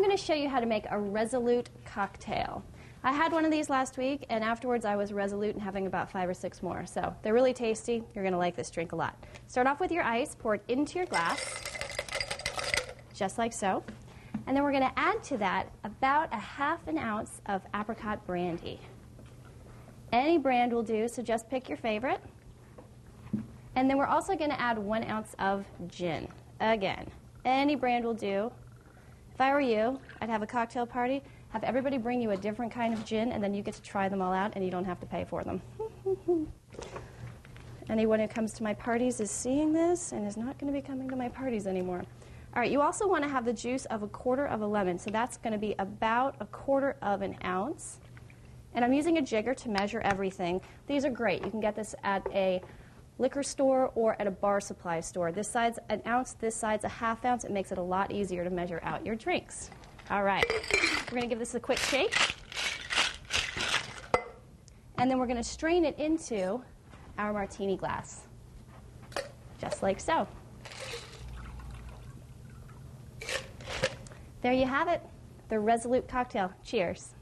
I'm going to show you how to make a Resolute Cocktail. I had one of these last week, and afterwards I was resolute in having about 5 or 6 more. So they're really tasty. You're going to like this drink a lot. Start off with your ice, pour it into your glass, just like so. And then we're going to add to that about a ½ an ounce of apricot brandy. Any brand will do, so just pick your favorite. And then we're also going to add 1 ounce of gin. Again, any brand will do. If I were you, I'd have a cocktail party, have everybody bring you a different kind of gin, and then you get to try them all out, and you don't have to pay for them. Anyone who comes to my parties is seeing this and is not going to be coming to my parties anymore. All right, you also want to have the juice of 1/4 of a lemon, so that's going to be about 1/4 of an ounce. And I'm using a jigger to measure everything. These are great. You can get this at a liquor store or at a bar supply store. This side's an ounce, this side's a ½ ounce. It makes it a lot easier to measure out your drinks. All right, we're going to give this a quick shake. And then we're going to strain it into our martini glass, just like so. There you have it, the Resolute Cocktail. Cheers.